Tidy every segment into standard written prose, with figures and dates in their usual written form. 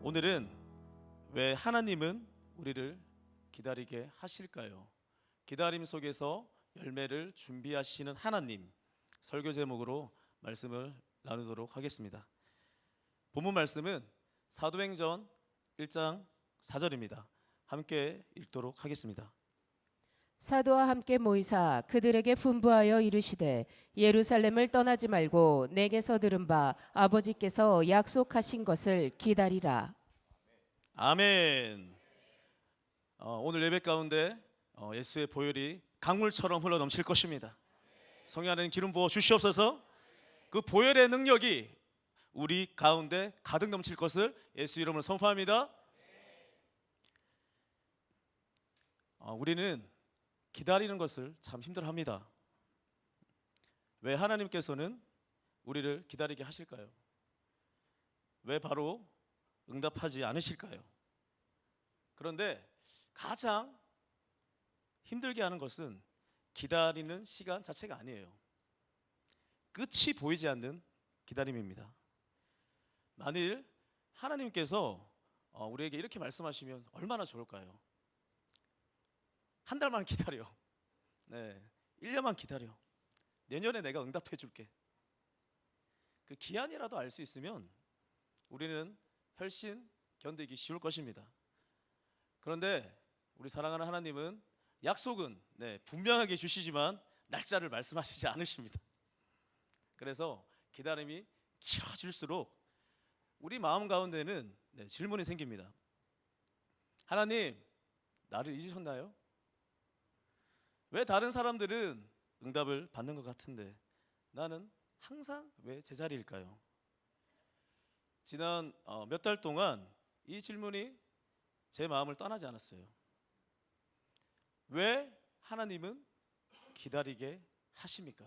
오늘은 왜 하나님은 우리를 기다리게 하실까요? 기다림 속에서 열매를 준비하시는 하나님, 설교 제목으로 말씀을 나누도록 하겠습니다. 본문 말씀은 사도행전 1장 4절입니다. 함께 읽도록 하겠습니다. 사도와 함께 모이사 그들에게 분부하여 이르시되 예루살렘을 떠나지 말고 내게서 들은 바 아버지께서 약속하신 것을 기다리라. 아멘. 오늘 예배 가운데 예수의 보혈이 강물처럼 흘러 넘칠 것입니다. 성령 하나님 기름 부어 주시옵소서. 그 보혈의 능력이 우리 가운데 가득 넘칠 것을 예수 이름으로 선포합니다. 우리는 기다리는 것을 참 힘들어합니다. 왜 하나님께서는 우리를 기다리게 하실까요? 왜 바로 응답하지 않으실까요? 그런데 가장 힘들게 하는 것은 기다리는 시간 자체가 아니에요. 끝이 보이지 않는 기다림입니다. 만일 하나님께서 우리에게 이렇게 말씀하시면 얼마나 좋을까요? 한 달만 기다려. 1년만 기다려. 내년에 내가 응답해 줄게. 그 기한이라도 알 수 있으면 우리는 훨씬 견디기 쉬울 것입니다. 그런데 우리 사랑하는 하나님은 약속은 분명하게 주시지만 날짜를 말씀하시지 않으십니다. 그래서 기다림이 길어질수록 우리 마음 가운데는 질문이 생깁니다. 하나님, 나를 잊으셨나요? 왜 다른 사람들은 응답을 받는 것 같은데 나는 항상 왜 제자리일까요? 지난 몇 달 동안 이 질문이 제 마음을 떠나지 않았어요. 왜 하나님은 기다리게 하십니까?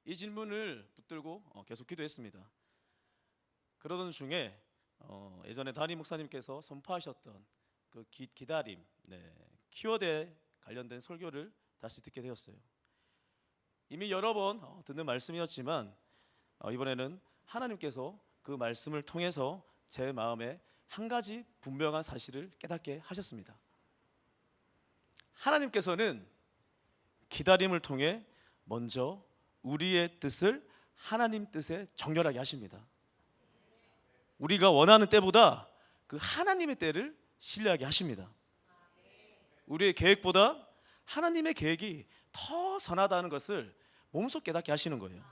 이 질문을 붙들고 계속 기도했습니다. 그러던 중에 예전에 담임 목사님께서 선포하셨던 그 기다림, 키워드에 관련된 설교를 다시 듣게 되었어요. 이미 여러 번 듣는 말씀이었지만 이번에는 하나님께서 그 말씀을 통해서 제 마음에 한 가지 분명한 사실을 깨닫게 하셨습니다. 하나님께서는 기다림을 통해 먼저 우리의 뜻을 하나님 뜻에 정렬하게 하십니다. 우리가 원하는 때보다 그 하나님의 때를 신뢰하게 하십니다. 우리의 계획보다 하나님의 계획이 더 선하다는 것을 몸소 깨닫게 하시는 거예요.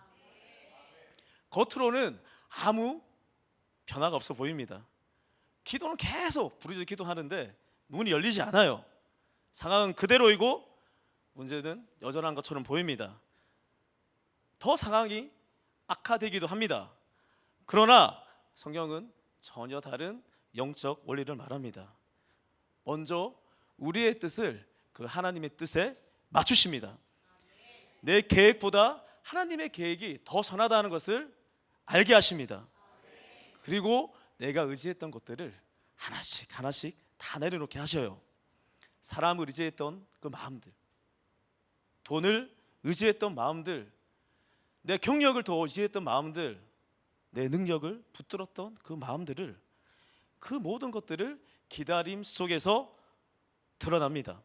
겉으로는 아무 변화가 없어 보입니다. 기도는 계속 부르짖어 기도하는데 문이 열리지 않아요. 상황은 그대로이고 문제는 여전한 것처럼 보입니다. 더 상황이 악화되기도 합니다. 그러나 성경은 전혀 다른 영적 원리를 말합니다. 먼저 우리의 뜻을 그 하나님의 뜻에 맞추십니다. 내 계획보다 하나님의 계획이 더 선하다는 것을 알게 하십니다. 그리고 내가 의지했던 것들을 하나씩 하나씩 다 내려놓게 하셔요. 사람을 의지했던 그 마음들, 돈을 의지했던 마음들, 내 경력을 더 의지했던 마음들, 내 능력을 붙들었던 그 마음들을, 그 모든 것들을 기다림 속에서 드러납니다.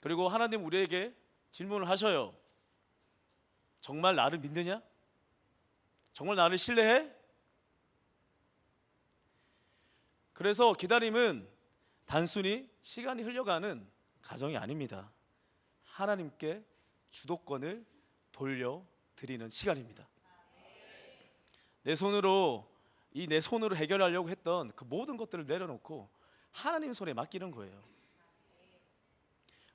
그리고 하나님 우리에게 질문을 하셔요. 정말 나를 믿느냐? 정말 나를 신뢰해? 그래서 기다림은 단순히 시간이 흘려가는 과정이 아닙니다. 하나님께 주도권을 돌려드리는 시간입니다. 내 손으로 해결하려고 했던 그 모든 것들을 내려놓고 하나님 손에 맡기는 거예요.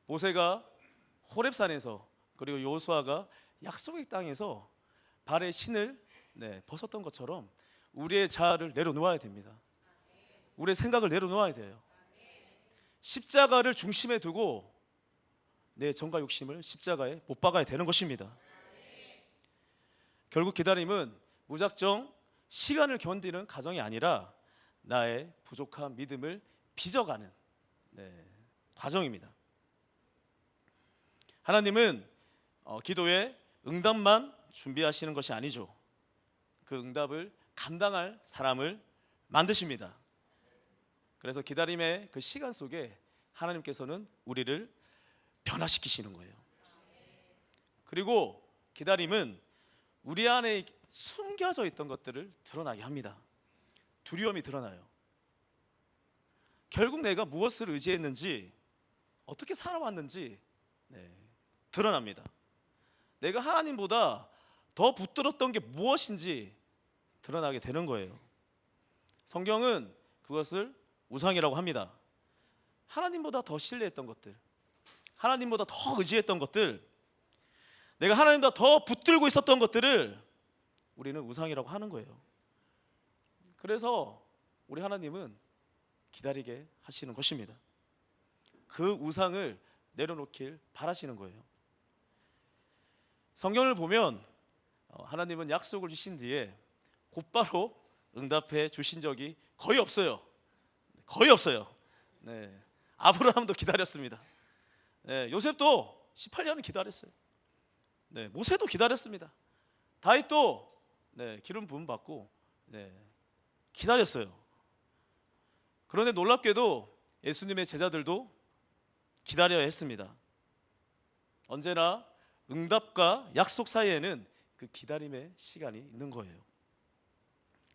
모세가 호렙산에서 그리고 여호수아가 약속의 땅에서 발에 신을 벗었던 것처럼 우리의 자아를 내려놓아야 됩니다. 우리의 생각을 내려놓아야 돼요. 십자가를 중심에 두고 내 정과 욕심을 십자가에 못 박아야 되는 것입니다. 결국 기다림은 무작정 시간을 견디는 과정이 아니라 나의 부족한 믿음을 빚어가는 과정입니다. 하나님은 기도에 응답만 준비하시는 것이 아니죠. 그 응답을 감당할 사람을 만드십니다. 그래서 기다림의 그 시간 속에 하나님께서는 우리를 변화시키시는 거예요. 그리고 기다림은 우리 안에 숨겨져 있던 것들을 드러나게 합니다. 두려움이 드러나요. 결국 내가 무엇을 의지했는지, 어떻게 살아왔는지 드러납니다. 내가 하나님보다 더 붙들었던 게 무엇인지 드러나게 되는 거예요. 성경은 그것을 우상이라고 합니다. 하나님보다 더 신뢰했던 것들, 하나님보다 더 의지했던 것들, 내가 하나님보다 더 붙들고 있었던 것들을 우리는 우상이라고 하는 거예요. 그래서 우리 하나님은 기다리게 하시는 것입니다. 그 우상을 내려놓길 바라시는 거예요. 성경을 보면 하나님은 약속을 주신 뒤에 곧바로 응답해 주신 적이 거의 없어요. 거의 없어요. 아브라함도 기다렸습니다. 요셉도 18년을 기다렸어요. 모세도 기다렸습니다. 다윗도 기름 부음 받고 기다렸어요. 그런데 놀랍게도 예수님의 제자들도 기다려야 했습니다. 언제나 응답과 약속 사이에는 그 기다림의 시간이 있는 거예요.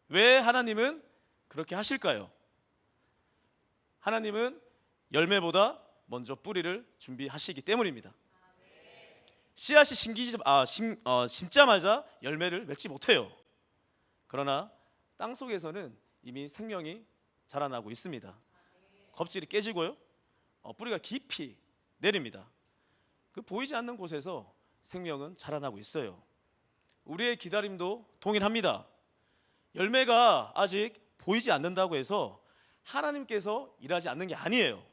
왜 하나님은 그렇게 하실까요? 하나님은 열매보다 먼저 뿌리를 준비하시기 때문입니다. 씨앗이 심자마자 열매를 맺지 못해요. 그러나 땅 속에서는 이미 생명이 자라나고 있습니다. 껍질이 깨지고요, 뿌리가 깊이 내립니다. 그 보이지 않는 곳에서 생명은 자라나고 있어요. 우리의 기다림도 동일합니다. 열매가 아직 보이지 않는다고 해서 하나님께서 일하지 않는 게 아니에요.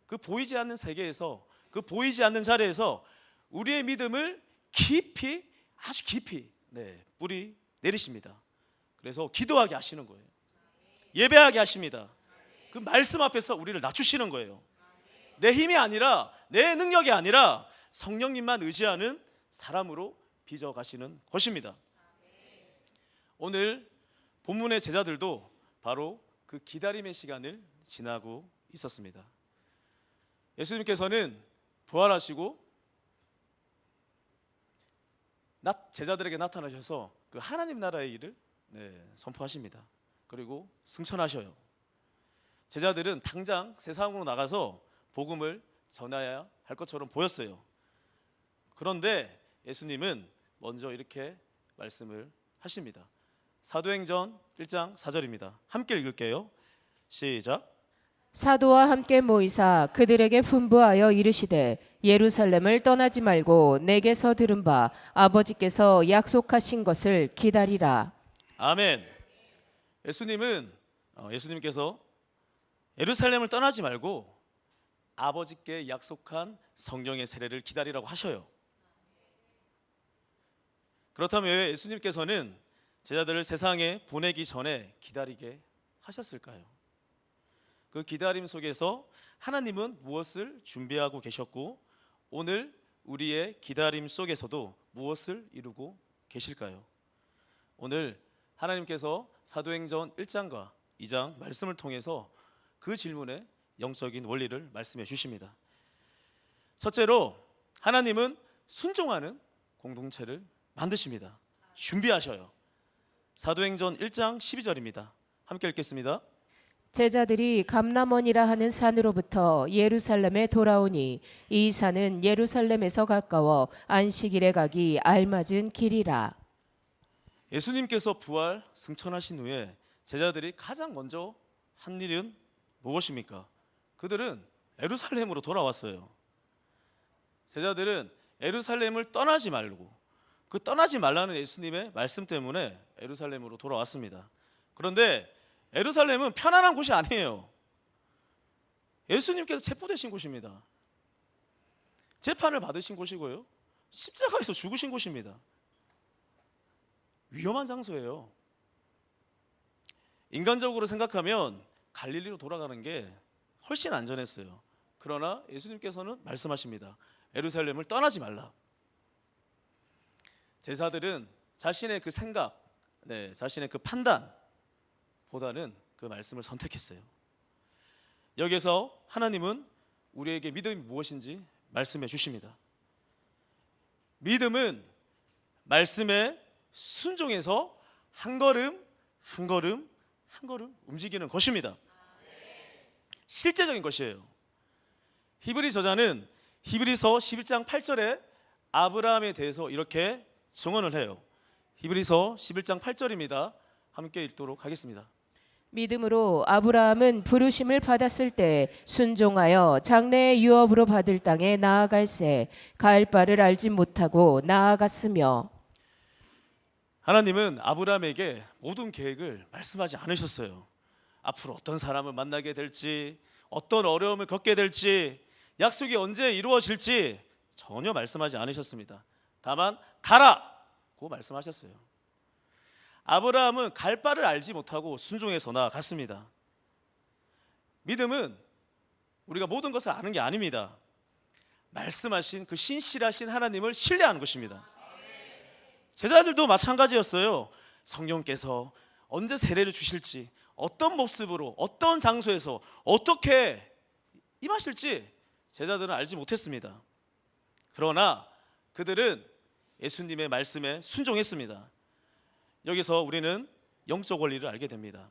그 보이지 않는 세계에서, 그 보이지 않는 자리에서 우리의 믿음을 깊이, 아주 깊이 뿌리 내리십니다. 그래서 기도하게 하시는 거예요. 예배하게 하십니다. 그 말씀 앞에서 우리를 낮추시는 거예요. 내 힘이 아니라, 내 능력이 아니라 성령님만 의지하는 사람으로 빚어가시는 것입니다. 오늘 본문의 제자들도 바로 그 기다림의 시간을 지나고 있었습니다. 예수님께서는 부활하시고 제자들에게 나타나셔서 그 하나님 나라의 일을 선포하십니다. 그리고 승천하셔요. 제자들은 당장 세상으로 나가서 복음을 전해야 할 것처럼 보였어요. 그런데 예수님은 먼저 이렇게 말씀을 하십니다. 사도행전 1장 4절입니다. 함께 읽을게요. 시작. 사도와 함께 모이사 그들에게 분부하여 이르시되 예루살렘을 떠나지 말고 내게서 들은 바 아버지께서 약속하신 것을 기다리라. 아멘. 예수님께서 예루살렘을 떠나지 말고 아버지께 약속한 성령의 세례를 기다리라고 하셔요. 그렇다면 왜 예수님께서는 제자들을 세상에 보내기 전에 기다리게 하셨을까요? 그 기다림 속에서 하나님은 무엇을 준비하고 계셨고 오늘 우리의 기다림 속에서도 무엇을 이루고 계실까요? 오늘 하나님께서 사도행전 1장과 2장 말씀을 통해서 그 질문에 영적인 원리를 말씀해 주십니다. 첫째로 하나님은 순종하는 공동체를 만드십니다. 준비하셔요. 사도행전 1장 12절입니다. 함께 읽겠습니다. 제자들이 감람원이라 하는 산으로부터 예루살렘에 돌아오니 이 산은 예루살렘에서 가까워 안식일에 가기 알맞은 길이라. 예수님께서 부활 승천하신 후에 제자들이 가장 먼저 한 일은 무엇입니까? 그들은 예루살렘으로 돌아왔어요. 제자들은 예루살렘을 떠나지 말고 그 떠나지 말라는 예수님의 말씀 때문에 예루살렘으로 돌아왔습니다. 그런데 예루살렘은 편안한 곳이 아니에요. 예수님께서 체포되신 곳입니다. 재판을 받으신 곳이고요, 십자가에서 죽으신 곳입니다. 위험한 장소예요. 인간적으로 생각하면 갈릴리로 돌아가는 게 훨씬 안전했어요. 그러나 예수님께서는 말씀하십니다. 예루살렘을 떠나지 말라. 제자들은 자신의 그 생각, 자신의 그 판단보다는 그 말씀을 선택했어요. 여기서 하나님은 우리에게 믿음이 무엇인지 말씀해 주십니다. 믿음은 말씀에 순종해서 한 걸음 한 걸음 한 걸음 움직이는 것입니다. 실제적인 것이에요. 히브리 저자는 히브리서 11장 8절에 아브라함에 대해서 이렇게 증언을 해요. 히브리서 11장 8절입니다. 함께 읽도록 하겠습니다. 믿음으로 아브라함은 부르심을 받았을 때 순종하여 장래의 유업으로 받을 땅에 나아갈새 갈 바를 알지 못하고 나아갔으며. 하나님은 아브라함에게 모든 계획을 말씀하지 않으셨어요. 앞으로 어떤 사람을 만나게 될지, 어떤 어려움을 겪게 될지, 약속이 언제 이루어질지 전혀 말씀하지 않으셨습니다. 다만 가라고 말씀하셨어요. 아브라함은 갈 바를 알지 못하고 순종해서 나아갔습니다. 믿음은 우리가 모든 것을 아는 게 아닙니다. 말씀하신 그 신실하신 하나님을 신뢰하는 것입니다. 제자들도 마찬가지였어요. 성령께서 언제 세례를 주실지, 어떤 모습으로, 어떤 장소에서 어떻게 임하실지 제자들은 알지 못했습니다. 그러나 그들은 예수님의 말씀에 순종했습니다. 여기서 우리는 영적 원리를 알게 됩니다.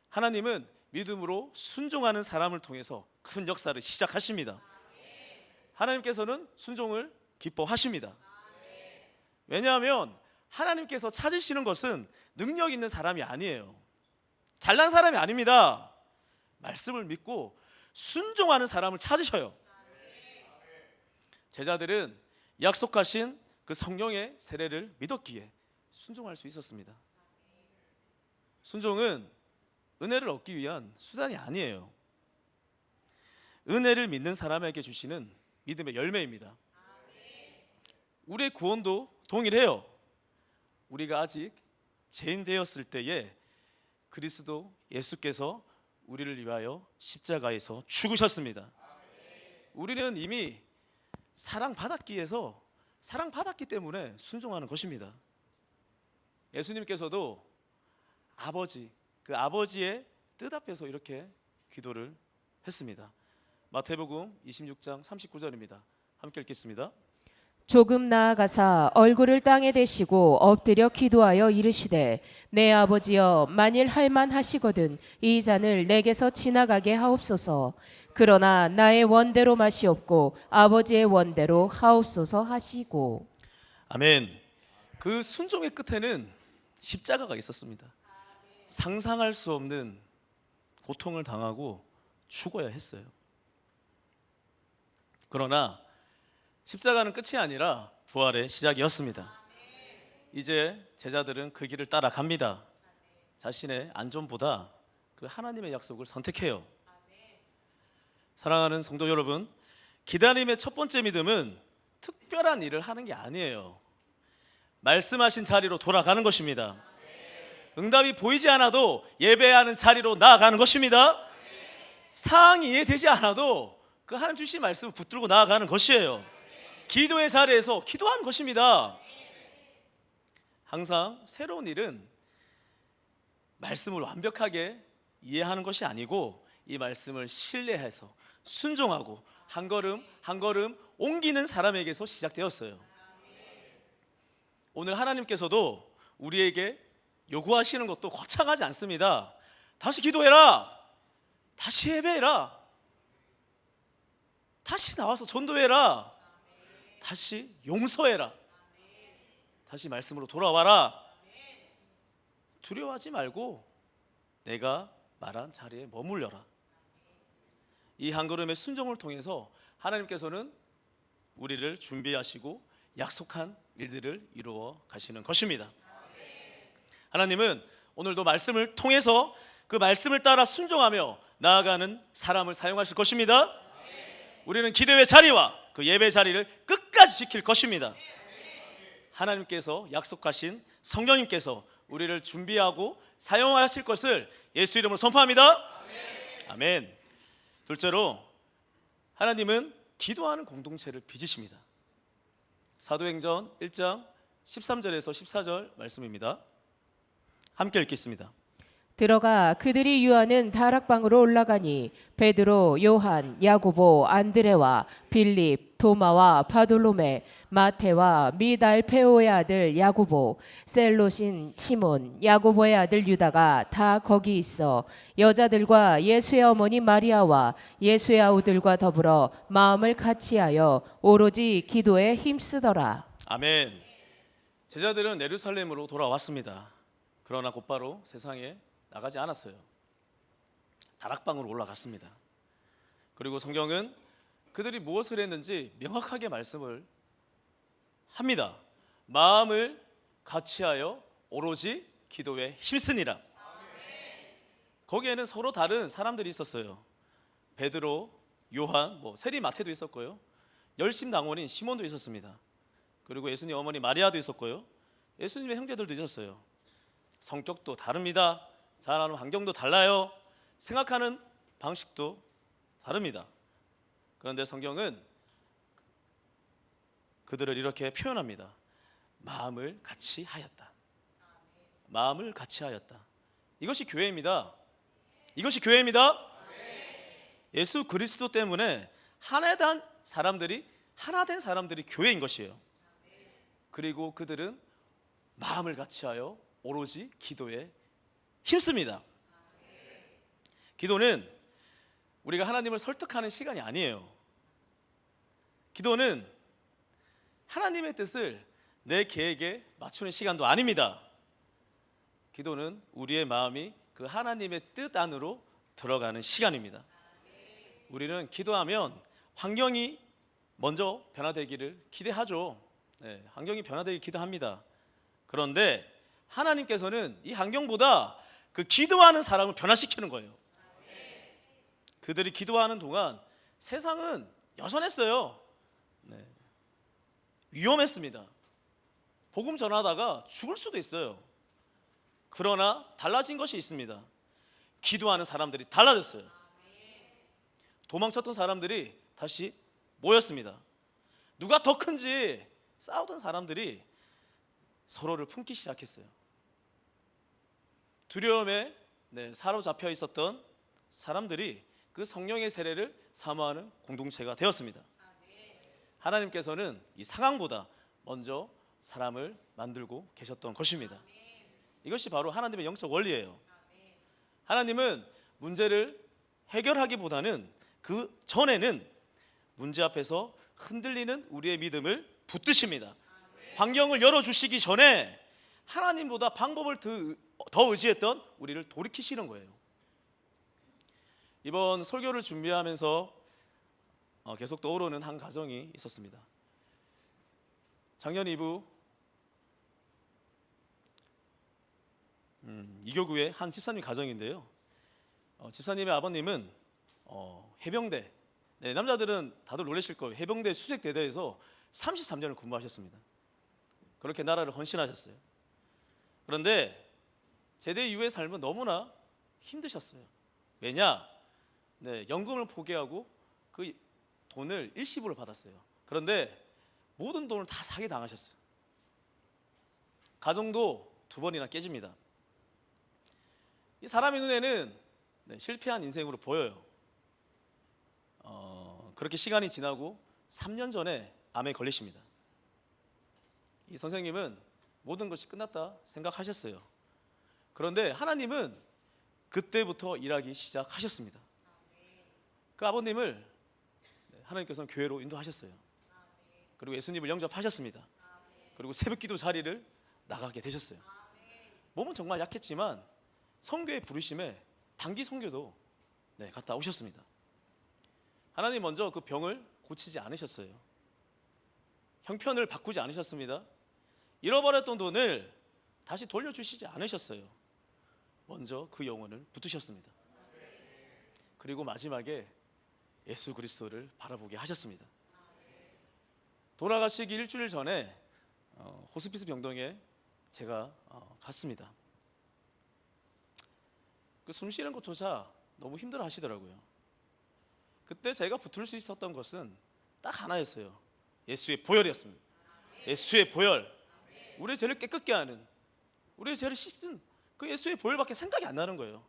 하나님은 믿음으로 순종하는 사람을 통해서 큰 역사를 시작하십니다. 하나님께서는 순종을 기뻐하십니다. 왜냐하면 하나님께서 찾으시는 것은 능력 있는 사람이 아니에요. 잘난 사람이 아닙니다. 말씀을 믿고 순종하는 사람을 찾으셔요. 제자들은 약속하신 그 성령의 세례를 믿었기에 순종할 수 있었습니다. 순종은 은혜를 얻기 위한 수단이 아니에요. 은혜를 믿는 사람에게 주시는 믿음의 열매입니다. 우리의 구원도 동일해요. 우리가 아직 죄인 되었을 때에 그리스도 예수께서 우리를 위하여 십자가에서 죽으셨습니다. 우리는 이미 사랑받았기 때문에 순종하는 것입니다. 예수님께서도 그 아버지의 뜻 앞에서 이렇게 기도를 했습니다. 마태복음 26장 39절입니다. 함께 읽겠습니다. 조금 나아가사 얼굴을 땅에 대시고 엎드려 기도하여 이르시되 내 아버지여 만일 할만하시거든 이 잔을 내게서 지나가게 하옵소서. 그러나 나의 원대로 마시옵고 아버지의 원대로 하옵소서 하시고. 아멘. 그 순종의 끝에는 십자가가 있었습니다. 상상할 수 없는 고통을 당하고 죽어야 했어요. 그러나 십자가는 끝이 아니라 부활의 시작이었습니다. 이제 제자들은 그 길을 따라갑니다. 자신의 안전보다 그 하나님의 약속을 선택해요. 사랑하는 성도 여러분, 기다림의 첫 번째 믿음은 특별한 일을 하는 게 아니에요. 말씀하신 자리로 돌아가는 것입니다. 응답이 보이지 않아도 예배하는 자리로 나아가는 것입니다. 상황이 이해되지 않아도 그 하나님 주신 말씀을 붙들고 나아가는 것이에요. 기도의 자리에서 기도하는 것입니다. 항상 새로운 일은 말씀을 완벽하게 이해하는 것이 아니고 이 말씀을 신뢰해서 순종하고 한 걸음 한 걸음 옮기는 사람에게서 시작되었어요. 오늘 하나님께서도 우리에게 요구하시는 것도 거창하지 않습니다. 다시 기도해라. 다시 예배해라. 다시 나와서 전도해라. 다시 용서해라. 다시 말씀으로 돌아와라. 두려워하지 말고 내가 말한 자리에 머물러라. 이 한 걸음의 순종을 통해서 하나님께서는 우리를 준비하시고 약속한 일들을 이루어 가시는 것입니다. 하나님은 오늘도 말씀을 통해서 그 말씀을 따라 순종하며 나아가는 사람을 사용하실 것입니다. 우리는 기도의 자리와 그 예배 자리를 끝까지 지킬 것입니다. 하나님께서 약속하신 성령님께서 우리를 준비하고 사용하실 것을 예수 이름으로 선포합니다. 아멘. 둘째로 하나님은 기도하는 공동체를 빚으십니다. 사도행전 1장 13절에서 14절 말씀입니다. 함께 읽겠습니다. 들어가 그들이 유하는 다락방으로 올라가니 베드로, 요한, 야고보, 안드레와 빌립, 도마와 바돌로메, 마테와 및 알페오의 아들 야고보, 셀롯인 시몬, 야고보의 아들 유다가 다 거기 있어 여자들과 예수의 어머니 마리아와 예수의 아우들과 더불어 마음을 같이하여 오로지 기도에 힘쓰더라. 아멘. 제자들은 예루살렘으로 돌아왔습니다. 그러나 곧바로 세상에 나가지 않았어요. 다락방으로 올라갔습니다. 그리고 성경은 그들이 무엇을 했는지 명확하게 말씀을 합니다. 마음을 같이하여 오로지 기도에 힘쓰니라. 거기에는 서로 다른 사람들이 있었어요. 베드로, 요한, 세리 마태도 있었고요. 열심당원인 시몬도 있었습니다. 그리고 예수님 어머니 마리아도 있었고요. 예수님의 형제들도 있었어요. 성격도 다릅니다. 자라는 환경도 달라요. 생각하는 방식도 다릅니다. 그런데 성경은 그들을 이렇게 표현합니다. 마음을 같이 하였다. 마음을 같이 하였다. 이것이 교회입니다. 이것이 교회입니다. 예수 그리스도 때문에 하나된 사람들이 교회인 것이에요. 그리고 그들은 마음을 같이하여 오로지 기도에 힘씁니다. 기도는 우리가 하나님을 설득하는 시간이 아니에요. 기도는 하나님의 뜻을 내 계획에 맞추는 시간도 아닙니다. 기도는 우리의 마음이 그 하나님의 뜻 안으로 들어가는 시간입니다. 우리는 기도하면 환경이 먼저 변화되기를 기대하죠. 환경이 변화되길 기도합니다. 그런데 하나님께서는 이 환경보다 그 기도하는 사람을 변화시키는 거예요. 그들이 기도하는 동안 세상은 여전했어요. 위험했습니다. 복음 전하다가 죽을 수도 있어요. 그러나 달라진 것이 있습니다. 기도하는 사람들이 달라졌어요. 도망쳤던 사람들이 다시 모였습니다. 누가 더 큰지 싸우던 사람들이 서로를 품기 시작했어요. 두려움에 사로잡혀 있었던 사람들이 그 성령의 세례를 사모하는 공동체가 되었습니다. 하나님께서는 이 상황보다 먼저 사람을 만들고 계셨던 것입니다. 이것이 바로 하나님의 영적 원리예요. 하나님은 문제를 해결하기보다는 그 전에는 문제 앞에서 흔들리는 우리의 믿음을 붙드십니다. 환경을 열어주시기 전에 하나님보다 방법을 더 의지했던 우리를 돌이키시는 거예요. 이번 설교를 준비하면서 계속 떠오르는 한 가정이 있었습니다. 작년 이브 이교구의 한 집사님 가정인데요. 집사님의 아버님은 해병대, 남자들은 다들 놀라실 거예요. 해병대 수색대대에서 33년을 근무하셨습니다. 그렇게 나라를 헌신하셨어요. 그런데 제대 이후의 삶은 너무나 힘드셨어요. 왜냐? 연금을 포기하고 그 돈을 일시불을 받았어요. 그런데 모든 돈을 다 사기 당하셨어요. 가정도 2번이나 깨집니다. 이 사람의 눈에는 실패한 인생으로 보여요. 그렇게 시간이 지나고 3년 전에 암에 걸리십니다. 이 선생님은 모든 것이 끝났다 생각하셨어요. 그런데 하나님은 그때부터 일하기 시작하셨습니다. 그 아버님을 하나님께서는 교회로 인도하셨어요. 그리고 예수님을 영접하셨습니다. 그리고 새벽기도 자리를 나가게 되셨어요. 몸은 정말 약했지만 선교의 부르심에 단기 선교도 갔다 오셨습니다. 하나님 먼저 그 병을 고치지 않으셨어요. 형편을 바꾸지 않으셨습니다. 잃어버렸던 돈을 다시 돌려주시지 않으셨어요. 먼저 그 영혼을 붙드셨습니다. 그리고 마지막에 예수 그리스도를 바라보게 하셨습니다. 돌아가시기 일주일 전에 호스피스 병동에 제가 갔습니다. 그 숨 쉬는 것조차 너무 힘들어 하시더라고요. 그때 제가 붙을 수 있었던 것은 딱 하나였어요. 예수의 보혈이었습니다. 예수의 보혈, 우리의 죄를 깨끗게 하는, 우리의 죄를 씻은 그 예수의 보혈밖에 생각이 안 나는 거예요.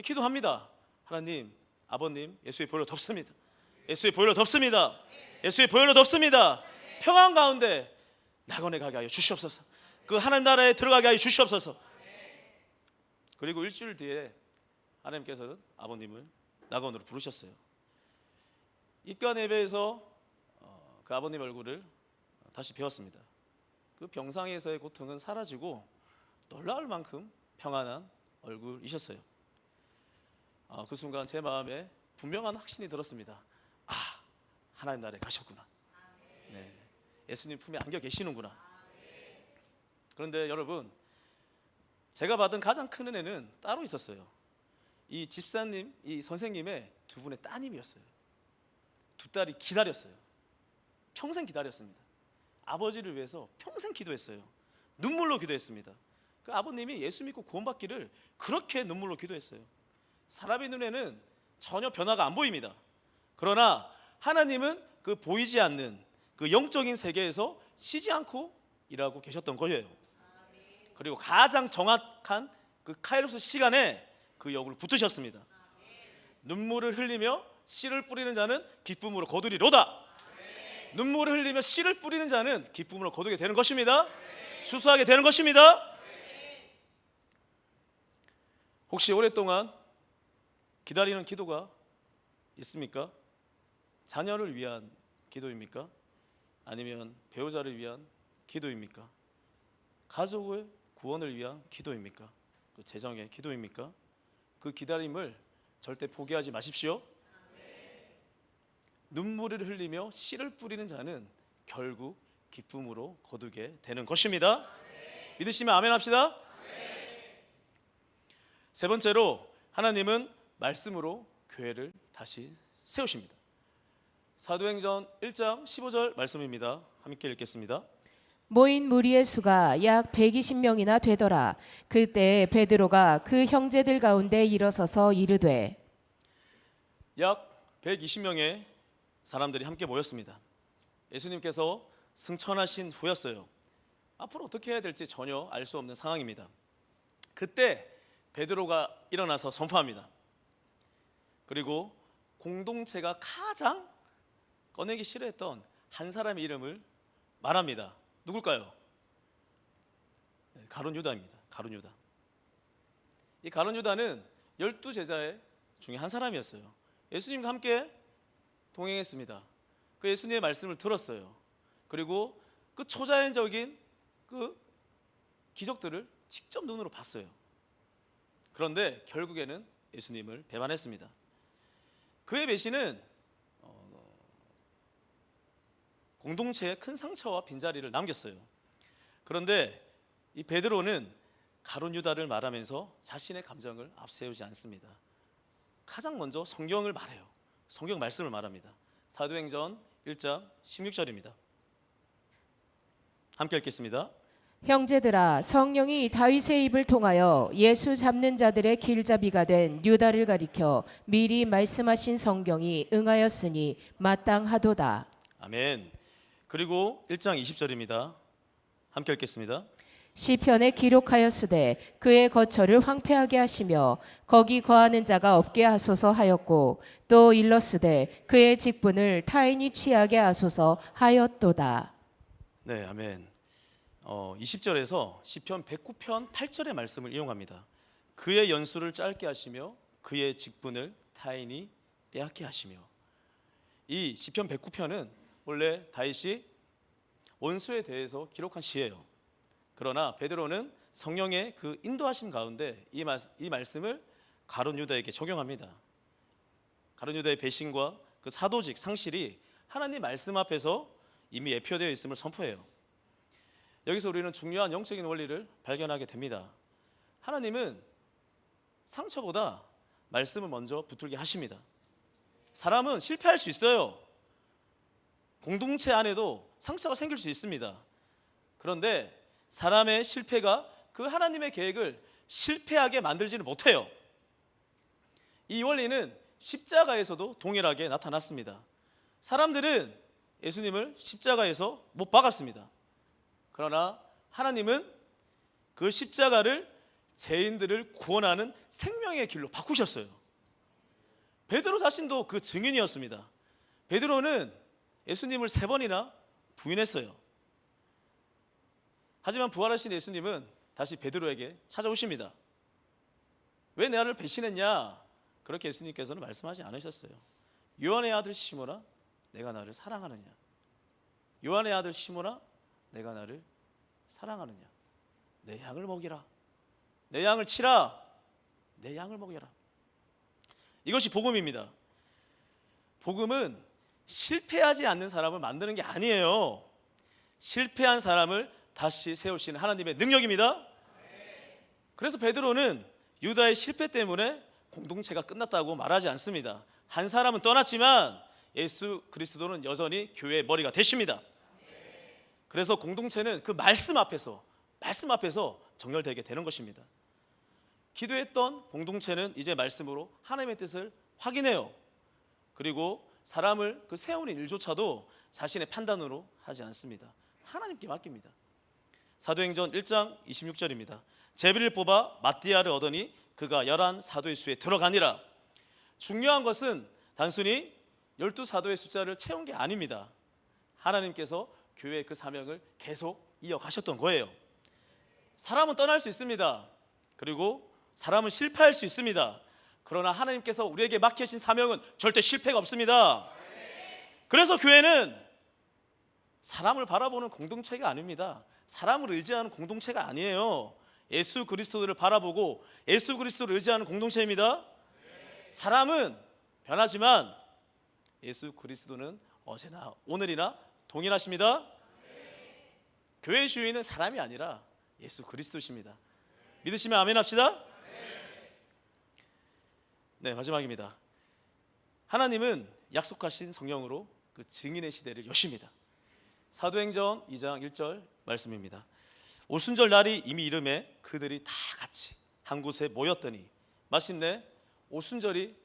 기도합니다. 하나님, 아버님, 예수의 보혈로 덮습니다. 예수의 보혈로 덮습니다. 예수의 보혈로 덮습니다. 평안 가운데 낙원에 가게 하여 주시옵소서. 그 하나님 나라에 들어가게 하여 주시옵소서. 그리고 일주일 뒤에 하나님께서는 아버님을 낙원으로 부르셨어요. 입관 예배에서 그 아버님 얼굴을 다시 배웠습니다. 그 병상에서의 고통은 사라지고 놀라울 만큼 평안한 얼굴이셨어요. 그 순간 제 마음에 분명한 확신이 들었습니다. 하나님 나라에 가셨구나. 네, 예수님 품에 안겨 계시는구나. 그런데 여러분, 제가 받은 가장 큰 은혜는 따로 있었어요. 이 집사님, 이 선생님의 두 분의 따님이었어요. 두 딸이 기다렸어요. 평생 기다렸습니다. 아버지를 위해서 평생 기도했어요. 눈물로 기도했습니다. 그 아버님이 예수 믿고 구원받기를 그렇게 눈물로 기도했어요. 사람의 눈에는 전혀 변화가 안 보입니다. 그러나 하나님은 그 보이지 않는 그 영적인 세계에서 쉬지 않고 일하고 계셨던 거예요. 그리고 가장 정확한 그 카이로스 시간에 그 역으로 붙으셨습니다. 눈물을 흘리며 씨를 뿌리는 자는 기쁨으로 거두리로다. 눈물을 흘리며 씨를 뿌리는 자는 기쁨으로 거두게 되는 것입니다. 수수하게 되는 것입니다. 혹시 오랫동안 기다리는 기도가 있습니까? 자녀를 위한 기도입니까? 아니면 배우자를 위한 기도입니까? 가족의 구원을 위한 기도입니까? 그 재정의 기도입니까? 그 기다림을 절대 포기하지 마십시오. 눈물을 흘리며 씨를 뿌리는 자는 결국 기쁨으로 거두게 되는 것입니다. 믿으시면 아멘 합시다. 세 번째로 하나님은 말씀으로 교회를 다시 세우십니다. 사도행전 1장 15절 말씀입니다. 함께 읽겠습니다. 모인 무리의 수가 약 120명이나 되더라. 그때 베드로가 그 형제들 가운데 일어서서 이르되, 약 120명의 사람들이 함께 모였습니다. 예수님께서 승천하신 후였어요. 앞으로 어떻게 해야 될지 전혀 알 수 없는 상황입니다. 그때 베드로가 일어나서 선포합니다. 그리고 공동체가 가장 꺼내기 싫어했던 한 사람의 이름을 말합니다. 누굴까요? 가룟 유다입니다. 가룟 유다. 이 가룟 유다는 12제자 중에 한 사람이었어요. 예수님과 함께 동행했습니다. 그 예수님의 말씀을 들었어요. 그리고 그 초자연적인 그 기적들을 직접 눈으로 봤어요. 그런데 결국에는 예수님을 배반했습니다. 그의 배신은 공동체에 큰 상처와 빈자리를 남겼어요. 그런데 이 베드로는 가룟 유다를 말하면서 자신의 감정을 앞세우지 않습니다. 가장 먼저 성경을 말해요. 성경 말씀을 말합니다. 사도행전 1장 16절입니다. 함께 읽겠습니다. 형제들아, 성령이 다윗의 입을 통하여 예수 잡는 자들의 길잡이가 된 유다를 가리켜 미리 말씀하신 성경이 응하였으니 마땅하도다. 아멘. 그리고 1장 20절입니다. 함께 읽겠습니다. 시편에 기록하였으되 그의 거처를 황폐하게 하시며 거기 거하는 자가 없게 하소서 하였고, 또 일렀으되 그의 직분을 타인이 취하게 하소서 하였도다. 네, 아멘. 20절에서 시편 109편 8절의 말씀을 이용합니다. 그의 연수를 짧게 하시며 그의 직분을 타인이 빼앗게 하시며. 이 시편 109편은 원래 다윗이 원수에 대해서 기록한 시예요. 그러나 베드로는 성령의 그 인도하심 가운데 이 말씀을 가룟 유다에게 적용합니다. 가룟 유다의 배신과 그 사도직 상실이 하나님 말씀 앞에서 이미 예표되어 있음을 선포해요. 여기서 우리는 중요한 영적인 원리를 발견하게 됩니다. 하나님은 상처보다 말씀을 먼저 붙들게 하십니다. 사람은 실패할 수 있어요. 공동체 안에도 상처가 생길 수 있습니다. 그런데 사람의 실패가 그 하나님의 계획을 실패하게 만들지는 못해요. 이 원리는 십자가에서도 동일하게 나타났습니다. 사람들은 예수님을 십자가에서 못 박았습니다. 그러나 하나님은 그 십자가를 죄인들을 구원하는 생명의 길로 바꾸셨어요. 베드로 자신도 그 증인이었습니다. 베드로는 예수님을 3번이나 부인했어요. 하지만 부활하신 예수님은 다시 베드로에게 찾아오십니다. 왜 나를 배신했냐? 그렇게 예수님께서는 말씀하지 않으셨어요. 요한의 아들 시몬아, 내가 나를 사랑하느냐? 요한의 아들 시몬아, 내가 나를 사랑하느냐? 내 양을 먹이라. 내 양을 치라. 내 양을 먹여라. 이것이 복음입니다. 복음은 실패하지 않는 사람을 만드는 게 아니에요. 실패한 사람을 다시 세우시는 하나님의 능력입니다. 그래서 베드로는 유다의 실패 때문에 공동체가 끝났다고 말하지 않습니다. 한 사람은 떠났지만 예수 그리스도는 여전히 교회의 머리가 되십니다. 그래서 공동체는 그 말씀 앞에서 정렬되게 되는 것입니다. 기도했던 공동체는 이제 말씀으로 하나님의 뜻을 확인해요. 그리고 사람을 그 세우는 일조차도 자신의 판단으로 하지 않습니다. 하나님께 맡깁니다. 사도행전 1장 26절입니다. 제비를 뽑아 마띠아를 얻으니 그가 11 사도의 수에 들어가니라. 중요한 것은 단순히 12 사도의 숫자를 채운 게 아닙니다. 하나님께서 교회의 그 사명을 계속 이어가셨던 거예요. 사람은 떠날 수 있습니다. 그리고 사람은 실패할 수 있습니다. 그러나 하나님께서 우리에게 맡기신 사명은 절대 실패가 없습니다. 그래서 교회는 사람을 바라보는 공동체가 아닙니다. 사람을 의지하는 공동체가 아니에요. 예수 그리스도를 바라보고 예수 그리스도를 의지하는 공동체입니다. 사람은 변하지만 예수 그리스도는 어제나 오늘이나 동일하십니다. 교회의 주인은 사람이 아니라 예수 그리스도십니다. 믿으시면 아멘 합시다. 네, 마지막입니다. 하나님은 약속하신 성령으로 그 증인의 시대를 여십니다. 사도행전 2장 1절 말씀입니다. 오순절 날이 이미 이름에 그들이 다 같이 한 곳에 모였더니 마침내 오순절이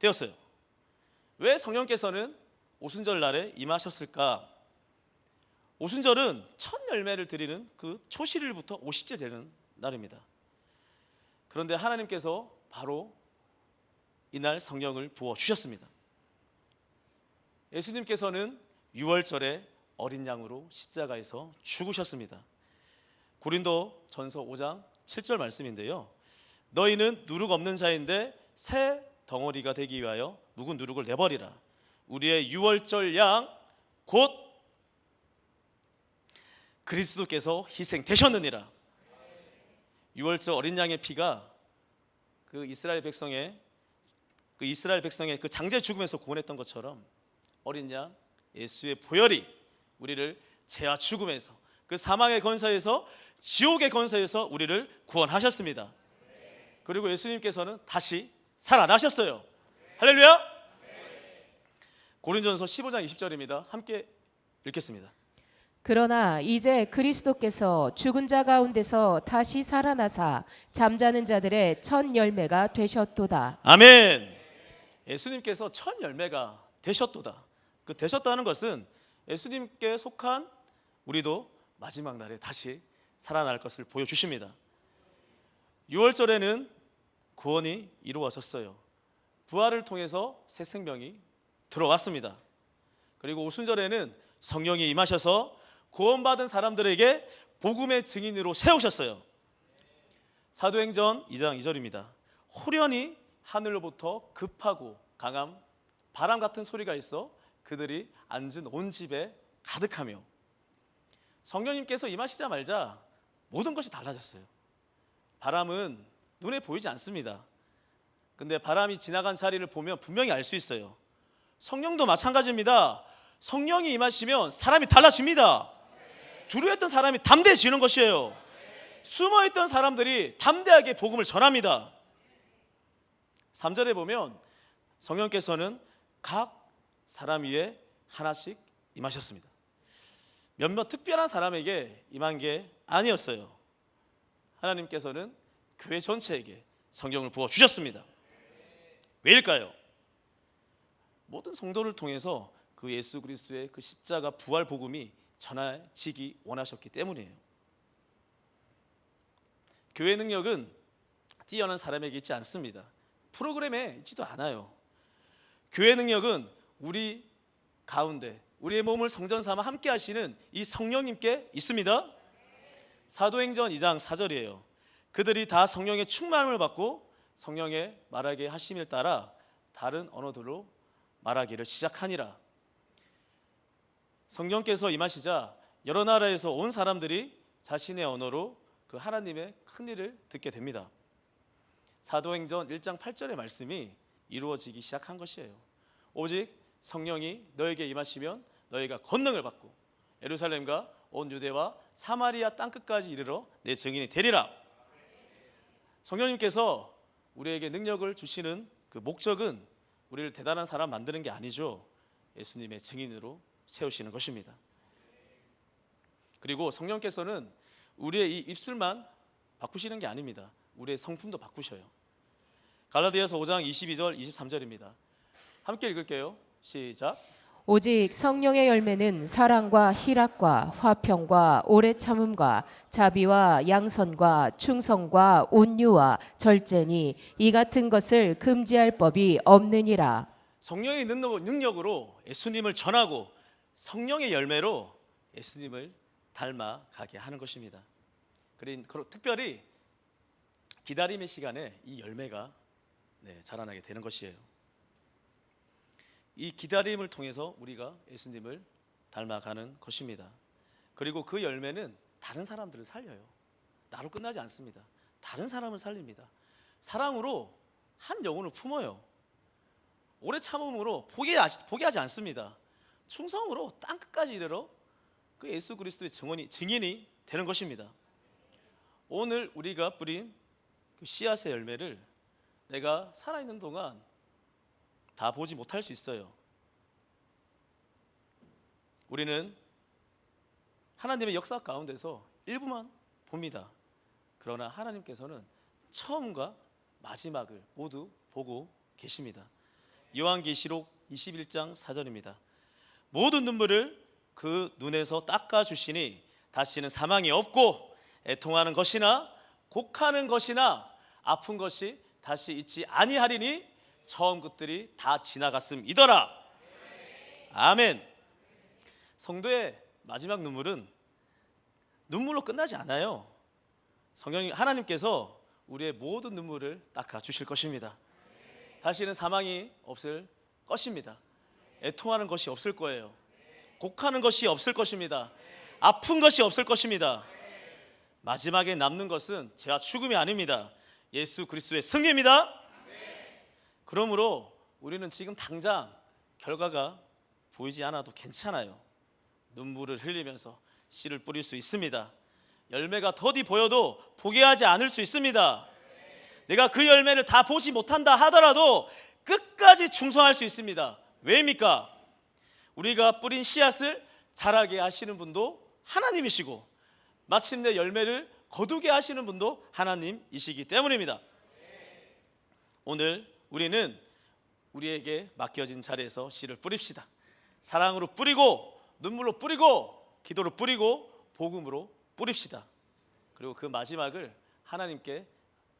되었어요. 왜 성령께서는 오순절 날에 임하셨을까? 오순절은 첫 열매를 드리는 그 초실일부터 50째 되는 날입니다. 그런데 하나님께서 바로 이날 성령을 부어 주셨습니다. 예수님께서는 6월절에 어린 양으로 십자가에서 죽으셨습니다. 고린도 전서 5장 7절 말씀인데요. 너희는 누룩 없는 자인데 새 덩어리가 되기 위하여 묵은 누룩을 내버리라. 우리의 6월절 양 곧 그리스도께서 희생되셨느니라. 6월절 어린 양의 피가 그 이스라엘 백성의 그 장제 죽음에서 구원했던 것처럼 어린 양 예수의 보혈이 우리를 죄와 죽음에서 그 사망의 권세에서 지옥의 권세에서 우리를 구원하셨습니다. 그리고 예수님께서는 다시 살아나셨어요. 할렐루야. 고린도전서 15장 20절입니다. 함께 읽겠습니다. 그러나 이제 그리스도께서 죽은 자 가운데서 다시 살아나사 잠자는 자들의 첫 열매가 되셨도다. 아멘. 예수님께서 첫 열매가 되셨도다. 그 되셨다는 것은 예수님께 속한 우리도 마지막 날에 다시 살아날 것을 보여주십니다. 6월절에는 구원이 이루어졌어요. 부활을 통해서 새 생명이 들어왔습니다. 그리고 오순절에는 성령이 임하셔서 구원받은 사람들에게 복음의 증인으로 세우셨어요. 사도행전 2장 2절입니다. 호련히 하늘로부터 급하고 강한 바람 같은 소리가 있어 그들이 앉은 온 집에 가득하며 성령님께서 임하시자마자 모든 것이 달라졌어요. 바람은 눈에 보이지 않습니다. 근데 바람이 지나간 자리를 보면 분명히 알 수 있어요. 성령도 마찬가지입니다. 성령이 임하시면 사람이 달라집니다. 두려워했던 사람이 담대해지는 것이에요. 숨어있던 사람들이 담대하게 복음을 전합니다. 3절에 보면 성령께서는 각 사람 위에 하나씩 임하셨습니다. 몇몇 특별한 사람에게 임한 게 아니었어요. 하나님께서는 교회 전체에게 성령을 부어 주셨습니다. 왜일까요? 모든 성도를 통해서 그 예수 그리스도의 그 십자가 부활 복음이 전해지기 원하셨기 때문이에요. 교회 능력은 뛰어난 사람에게 있지 않습니다. 프로그램에 있지도 않아요. 교회 능력은 우리 가운데 우리의 몸을 성전 삼아 함께 하시는 이 성령님께 있습니다. 사도행전 2장 4절이에요. 그들이 다 성령의 충만함을 받고 성령의 말하게 하심을 따라 다른 언어들로 말하기를 시작하니라. 성령께서 임하시자 여러 나라에서 온 사람들이 자신의 언어로 그 하나님의 큰 일을 듣게 됩니다. 사도행전 1장 8절의 말씀이 이루어지기 시작한 것이에요. 오직 성령이 너에게 임하시면 너희가 권능을 받고 예루살렘과 온 유대와 사마리아 땅끝까지 이르러 내 증인이 되리라. 성령님께서 우리에게 능력을 주시는 그 목적은 우리를 대단한 사람 만드는 게 아니죠. 예수님의 증인으로 세우시는 것입니다. 그리고 성령께서는 우리의 이 입술만 바꾸시는 게 아닙니다. 우리의 성품도 바꾸셔요. 갈라디아서 5장 22절 23절입니다. 함께 읽을게요. 시작. 오직 성령의 열매는 사랑과 희락과 화평과 오래 참음과 자비와 양선과 충성과 온유와 절제니 이 같은 것을 금지할 법이 없느니라. 성령의 능력으로 예수님을 전하고 성령의 열매로 예수님을 닮아가게 하는 것입니다. 그리고 특별히 기다림의 시간에 이 열매가 자라나게 되는 것이에요. 이 기다림을 통해서 우리가 예수님을 닮아가는 것입니다. 그리고 그 열매는 다른 사람들을 살려요. 나로 끝나지 않습니다. 다른 사람을 살립니다. 사랑으로 한 영혼을 품어요. 오래 참음으로 포기하지 않습니다. 충성으로 땅끝까지 이르러 그 예수 그리스도의 증인이 되는 것입니다. 오늘 우리가 뿌린 그 씨앗의 열매를 내가 살아있는 동안 다 보지 못할 수 있어요. 우리는 하나님의 역사 가운데서 일부만 봅니다. 그러나 하나님께서는 처음과 마지막을 모두 보고 계십니다. 요한계시록 21장 4절입니다. 모든 눈물을 그 눈에서 닦아주시니 다시는 사망이 없고 애통하는 것이나 곡하는 것이나 아픈 것이 다시 있지 아니하리니 처음 것들이 다 지나갔음이더라. 아멘. 성도의 마지막 눈물은 눈물로 끝나지 않아요. 하나님께서 우리의 모든 눈물을 닦아 주실 것입니다. 다시는 사망이 없을 것입니다. 애통하는 것이 없을 거예요. 곡하는 것이 없을 것입니다. 아픈 것이 없을 것입니다. 마지막에 남는 것은 죄와 죽음이 아닙니다. 예수 그리스도의 승리입니다. 그러므로 우리는 지금 당장 결과가 보이지 않아도 괜찮아요. 눈물을 흘리면서 씨를 뿌릴 수 있습니다. 열매가 더디 보여도 포기하지 않을 수 있습니다. 내가 그 열매를 다 보지 못한다 하더라도 끝까지 충성할 수 있습니다. 왜입니까? 우리가 뿌린 씨앗을 자라게 하시는 분도 하나님이시고 마침내 열매를 거두게 하시는 분도 하나님이시기 때문입니다. 오늘 우리는 우리에게 맡겨진 자리에서 씨를 뿌립시다. 사랑으로 뿌리고 눈물로 뿌리고 기도로 뿌리고 복음으로 뿌립시다. 그리고 그 마지막을 하나님께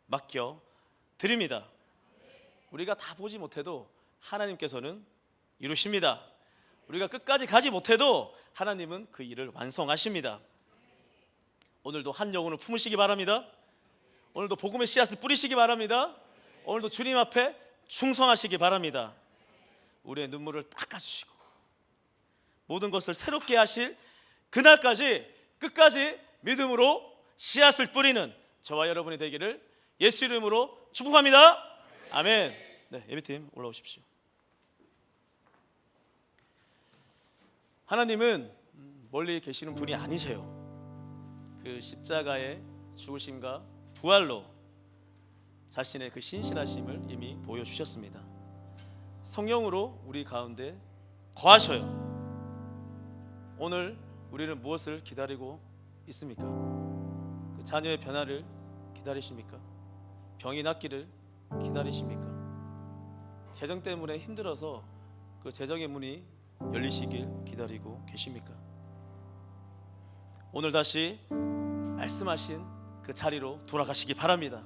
맡겨 드립니다. 우리가 다 보지 못해도 하나님께서는 이루십니다. 우리가 끝까지 가지 못해도 하나님은 그 일을 완성하십니다. 오늘도 한 영혼을 품으시기 바랍니다. 오늘도 복음의 씨앗을 뿌리시기 바랍니다. 오늘도 주님 앞에 충성하시기 바랍니다. 우리의 눈물을 닦아주시고 모든 것을 새롭게 하실 그날까지 끝까지 믿음으로 씨앗을 뿌리는 저와 여러분이 되기를 예수 이름으로 축복합니다. 아멘. 네, 예배팀 올라오십시오. 하나님은 멀리 계시는 분이 아니세요. 그 십자가의 죽으심과 부활로 자신의 그 신실하심을 이미 보여주셨습니다. 성령으로 우리 가운데 거하셔요. 오늘 우리는 무엇을 기다리고 있습니까? 그 자녀의 변화를 기다리십니까? 병이 낫기를 기다리십니까? 재정 때문에 힘들어서 그 재정의 문이 열리시길 기다리고 계십니까? 오늘 다시 말씀하신 그 자리로 돌아가시기 바랍니다.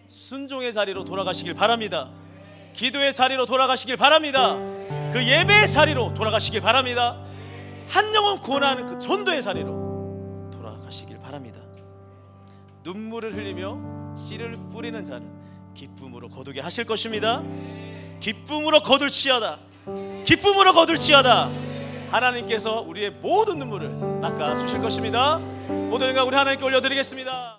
순종의 자리로 돌아가시길 바랍니다. 기도의 자리로 돌아가시길 바랍니다. 그 예배의 자리로 돌아가시길 바랍니다. 한 영혼 구원하는 그 전도의 자리로 돌아가시길 바랍니다. 눈물을 흘리며 씨를 뿌리는 자는 기쁨으로 거두게 하실 것입니다. 기쁨으로 거둘지어다. 기쁨으로 거둘지어다. 하나님께서 우리의 모든 눈물을 닦아 주실 것입니다. 모든 영광 우리 하나님께 올려드리겠습니다.